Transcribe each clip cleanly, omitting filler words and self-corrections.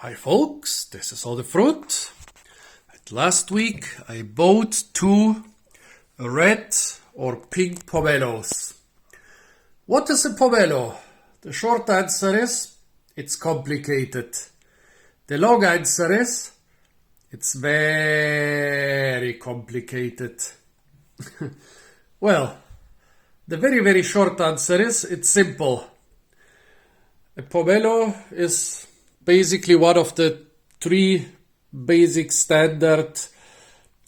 Hi folks, this is all the fruit. Last week I bought two red or pink pomelos. What is a pomelo? The short answer is it's complicated. The long answer is it's very complicated. Well, the very short answer is it's simple. A pomelo is basically one of the three basic standard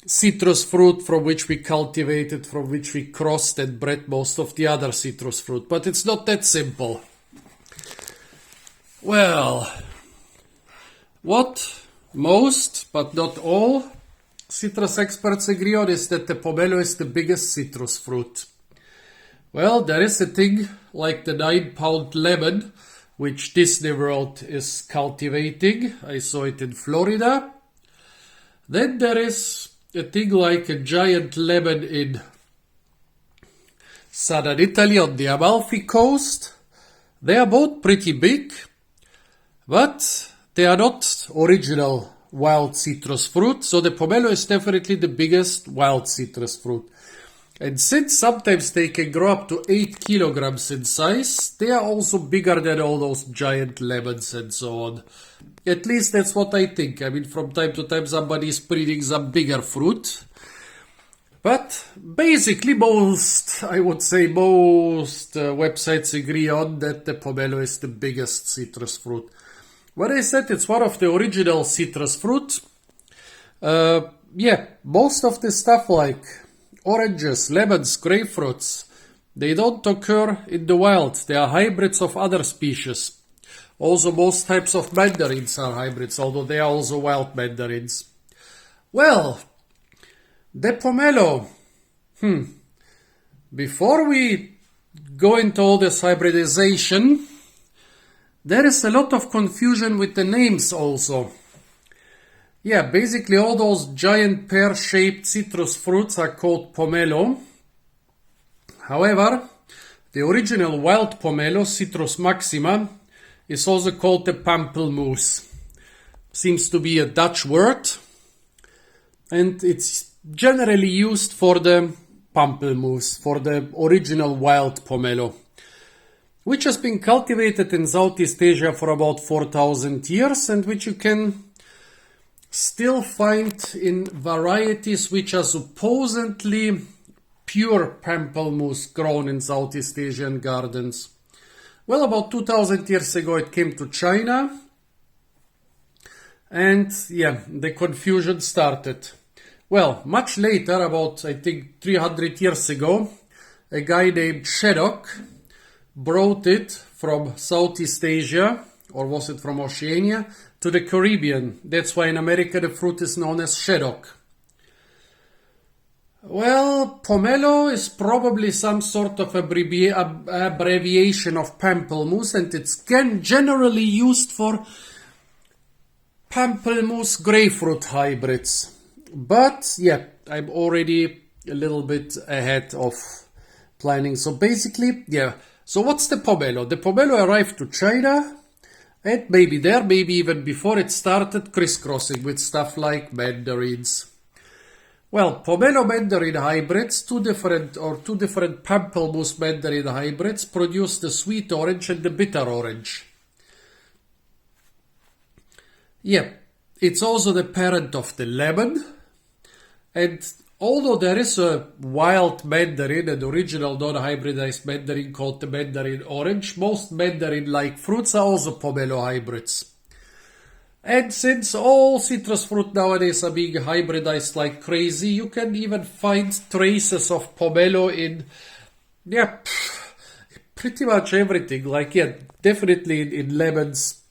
citrus fruit from which we cultivated, from which we crossed and bred most of the other citrus fruit. But it's not that simple. Well, what most, but not all, citrus experts agree on is that the pomelo is the biggest citrus fruit. Well, there is a thing like the 9-pound lemon, which Disney World is cultivating. I saw it in Florida. Then there is a thing like a giant lemon in southern Italy on the Amalfi Coast. They are both pretty big, but they are not original wild citrus fruit. So the pomelo is definitely the biggest wild citrus fruit. And since sometimes they can grow up to 8 kilograms in size, they are also bigger than all those giant lemons and so on. At least that's what I think. I mean, from time to time somebody is breeding some bigger fruit. But basically I would say most websites agree on that the pomelo is the biggest citrus fruit. When I said it's one of the original citrus fruit, most of the stuff like oranges, lemons, grapefruits, they don't occur in the wild. They are hybrids of other species. Also, most types of mandarins are hybrids, although they are also wild mandarins. Well, the pomelo. Before we go into all this hybridization, there is a lot of confusion with the names also. Yeah, basically all those giant pear-shaped citrus fruits are called pomelo. However, the original wild pomelo, Citrus maxima, is also called the pampelmoose. Seems to be a Dutch word, and it's generally used for the pampelmoose, for the original wild pomelo, which has been cultivated in Southeast Asia for about 4,000 years and which you can still find in varieties which are supposedly pure pampelmoose grown in Southeast Asian gardens. Well, about 2,000 years ago it came to China, and the confusion started. Well, much later, about I think 300 years ago, a guy named Sheddock brought it from Southeast Asia, or was it from Oceania, to the Caribbean. That's why in America the fruit is known as Sheddock. Well, pomelo is probably some sort of abbreviation of pampelmoose, and it's generally used for pampelmoose grapefruit hybrids. But I'm already a little bit ahead of planning. So basically, so what's the pomelo? The pomelo arrived to China, and maybe even before it started crisscrossing with stuff like mandarins. Well, pomelo mandarin hybrids, two different pampelmoose mandarin hybrids produce the sweet orange and the bitter orange. It's also the parent of the lemon. And although there is a wild mandarin, an original non-hybridized mandarin called the mandarin orange, most mandarin-like fruits are also pomelo hybrids. And since all citrus fruit nowadays are being hybridized like crazy, you can even find traces of pomelo in, pretty much everything. Definitely in lemons,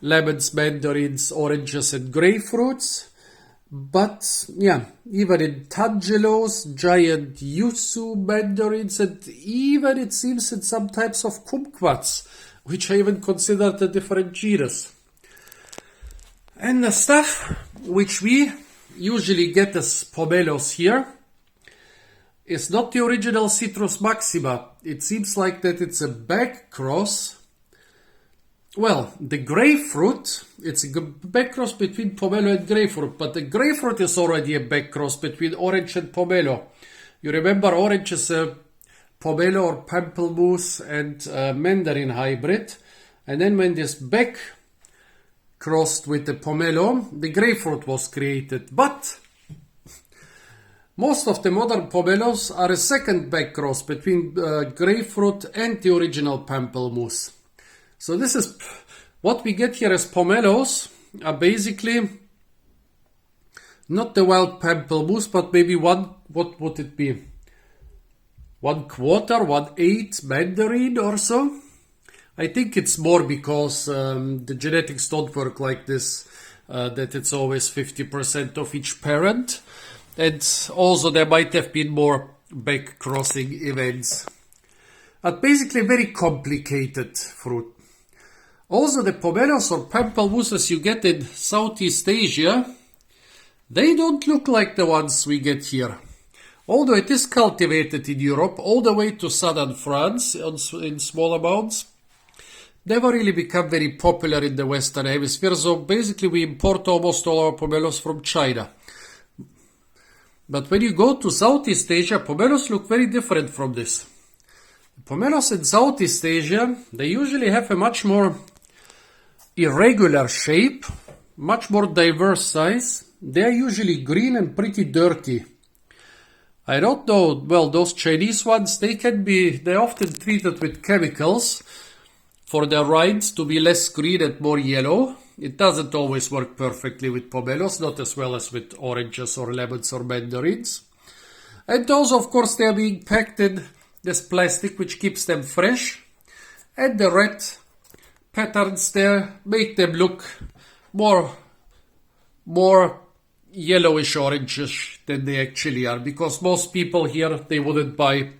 mandarins, oranges, and grapefruits. But even in tangelos, giant yuzu mandarins, and even it seems in some types of kumquats, which are even considered a different genus. And the stuff which we usually get as pomelos here is not the original Citrus maxima. It seems like that it's a back cross Well, the grapefruit, it's a back cross between pomelo and grapefruit, but the grapefruit is already a back cross between orange and pomelo. You remember orange is a pomelo or pamplemousse and mandarin hybrid, and then when this back crossed with the pomelo, the grapefruit was created. But most of the modern pomelos are a second back cross between grapefruit and the original pamplemousse. So this is what we get here as pomelos are basically not the wild pamplemousse, but maybe one, what would it be? 1/4, 1/8 mandarin or so. I think it's more because the genetics don't work like this, that it's always 50% of each parent. And also there might have been more back crossing events. But basically very complicated fruit. Also the pomelos or pamplemousses you get in Southeast Asia, they don't look like the ones we get here. Although it is cultivated in Europe all the way to southern France in small amounts, never really become very popular in the Western Hemisphere. So basically we import almost all our pomelos from China. But when you go to Southeast Asia, pomelos look very different from this. Pomelos in Southeast Asia, they usually have a much more irregular shape, much more diverse size. They are usually green and pretty dirty. I don't know, well, those Chinese ones, they're often treated with chemicals for their rinds to be less green and more yellow. It doesn't always work perfectly with pomelos, not as well as with oranges or lemons or mandarins. And those, of course, they are being packed in this plastic which keeps them fresh. And the red patterns there make them look more yellowish orangish than they actually are, because most people here, they wouldn't buy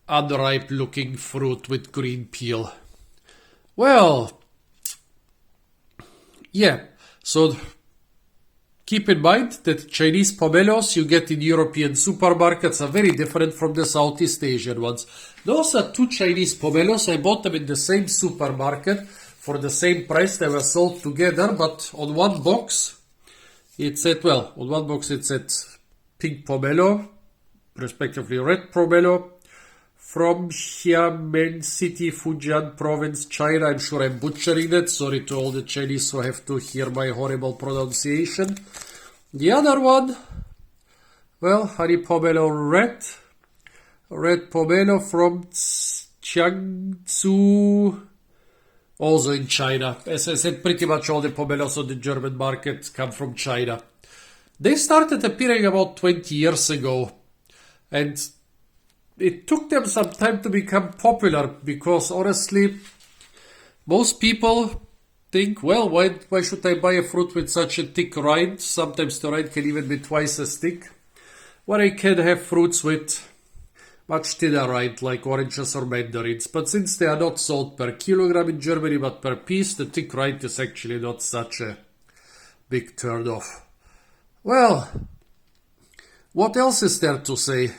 unripe looking fruit with green peel. Well, yeah, so keep in mind that Chinese pomelos you get in European supermarkets are very different from the Southeast Asian ones. Those are two Chinese pomelos. I bought them in the same supermarket for the same price. They were sold together, but on one box it said pink pomelo, respectively red pomelo, from Xiamen City, Fujian Province, China. I'm sure I'm butchering that. Sorry to all the Chinese who have to hear my horrible pronunciation. The other one, well, honey pomelo red pomelo from Jiangsu, also in China. As I said, pretty much all the pomelos on the German market come from China. They started appearing about 20 years ago, and it took them some time to become popular because honestly, most people think, well, why should I buy a fruit with such a thick rind? Sometimes the rind can even be twice as thick. When I can have fruits with much thinner rind like oranges or mandarins. But since they are not sold per kilogram in Germany but per piece, the thick rind is actually not such a big turn-off. Well, what else is there to say?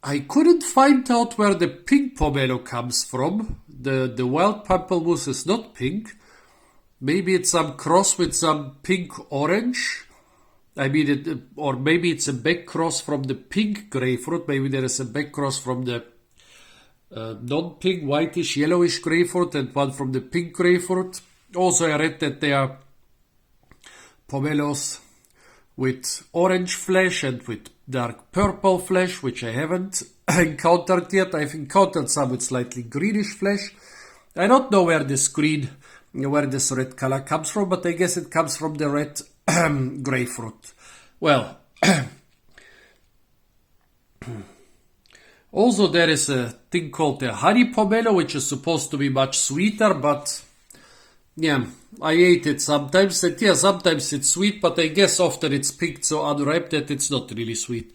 I couldn't find out where the pink pomelo comes from. The wild pamplemousse is not pink. Maybe it's some cross with some pink orange. Or maybe it's a back cross from the pink grapefruit. Maybe there is a back cross from the non-pink, whitish, yellowish grapefruit and one from the pink grapefruit. Also, I read that there are pomelos with orange flesh and with dark purple flesh, which I haven't encountered yet. I've encountered some with slightly greenish flesh. I don't know where this red color comes from, but I guess it comes from the red grapefruit. Well, also there is a thing called the honey pomelo, which is supposed to be much sweeter, but yeah, I ate it sometimes, and yeah, sometimes it's sweet, but I guess often it's picked so unripe that it's not really sweet.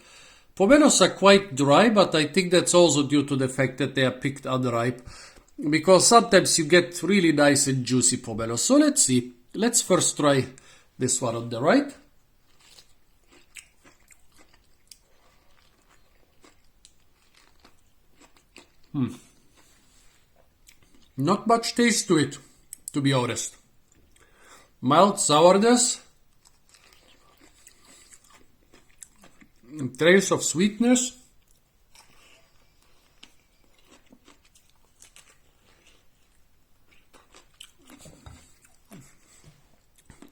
Pomelos are quite dry, but I think that's also due to the fact that they are picked unripe, because sometimes you get really nice and juicy pomelos. So let's see. Let's first try this one on the right. Not much taste to it, to be honest. Mild sourness, trace of sweetness.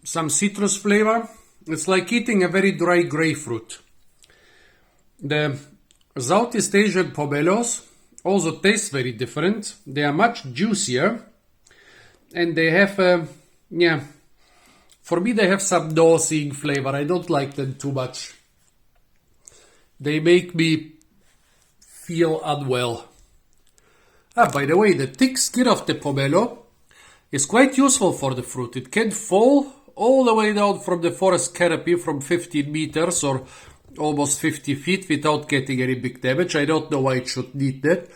Some citrus flavor. It's like eating a very dry grapefruit. The Southeast Asian pomelos also taste very different. They are much juicier, and they have for me they have some nauseating flavor. I don't like them too much. They make me feel unwell. By the way, the thick skin of the pomelo is quite useful for the fruit. It can fall all the way down from the forest canopy from 15 meters or almost 50 feet without getting any big damage. I don't know why it should need that.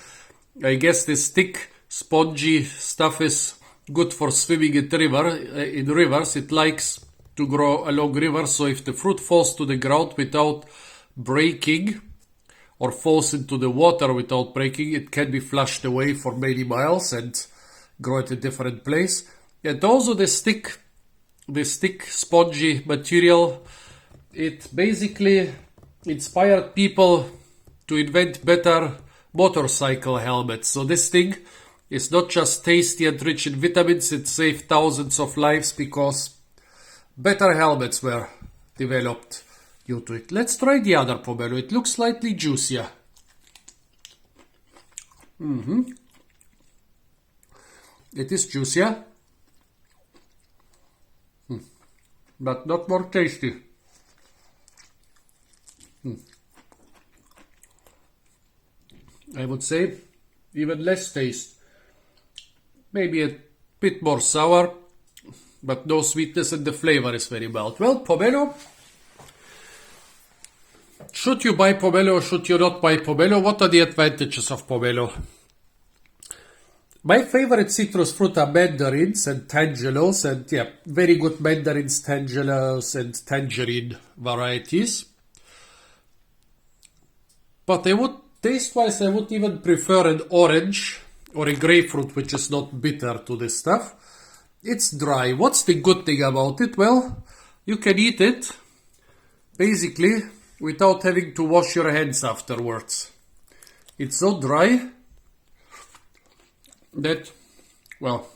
I guess this thick, spongy stuff is good for swimming in rivers. It likes to grow along rivers, so if the fruit falls to the ground without breaking or falls into the water without breaking, it can be flushed away for many miles and grow at a different place. And also this thick spongy material, it basically inspired people to invent better motorcycle helmets. So this thing is not just tasty and rich in vitamins, it saved thousands of lives because better helmets were developed due to it. Let's try the other pomelo. It looks slightly juicier. It is juicier, but not more tasty. I would say even less taste. Maybe a bit more sour, but no sweetness, and the flavor is very mild. Well, pomelo. Should you buy pomelo or should you not buy pomelo? What are the advantages of pomelo? My favorite citrus fruit are mandarins and tangelos, and very good mandarins, tangelos, and tangerine varieties. But taste-wise, I would even prefer an orange or a grapefruit, which is not bitter to this stuff. It's dry. What's the good thing about it? Well, you can eat it basically without having to wash your hands afterwards. It's so dry that, well,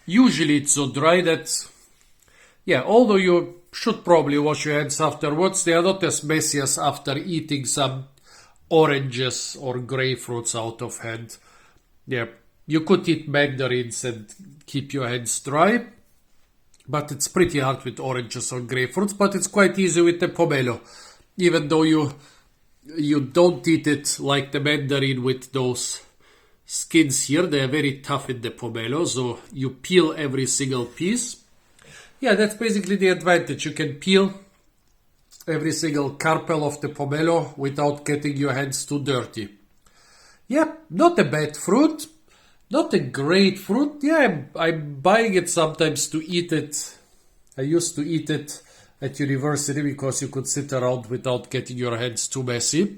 usually it's so dry that, although you should probably wash your hands afterwards, they are not as messy as after eating some oranges or grapefruits out of hand. You could eat mandarins and keep your hands dry, but it's pretty hard with oranges or grapefruits, but it's quite easy with the pomelo. Even though you don't eat it like the mandarin with those skins here, they are very tough in the pomelo, so you peel every single piece. That's basically the advantage. You can peel every single carpel of the pomelo without getting your hands too dirty. Not a bad fruit, not a great fruit. I'm buying it sometimes to eat it. I used to eat it at university because you could sit around without getting your hands too messy.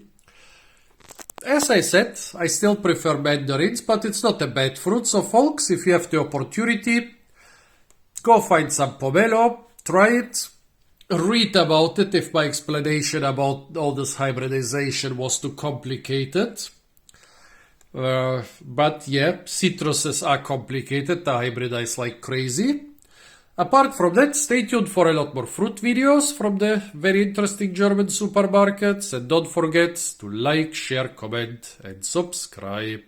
As I said, I still prefer mandarins, but it's not a bad fruit. So folks, if you have the opportunity, go find some pomelo, try it, read about it if my explanation about all this hybridization was too complicated. But citruses are complicated, they hybridize like crazy. Apart from that, stay tuned for a lot more fruit videos from the very interesting German supermarkets, and don't forget to like, share, comment and subscribe.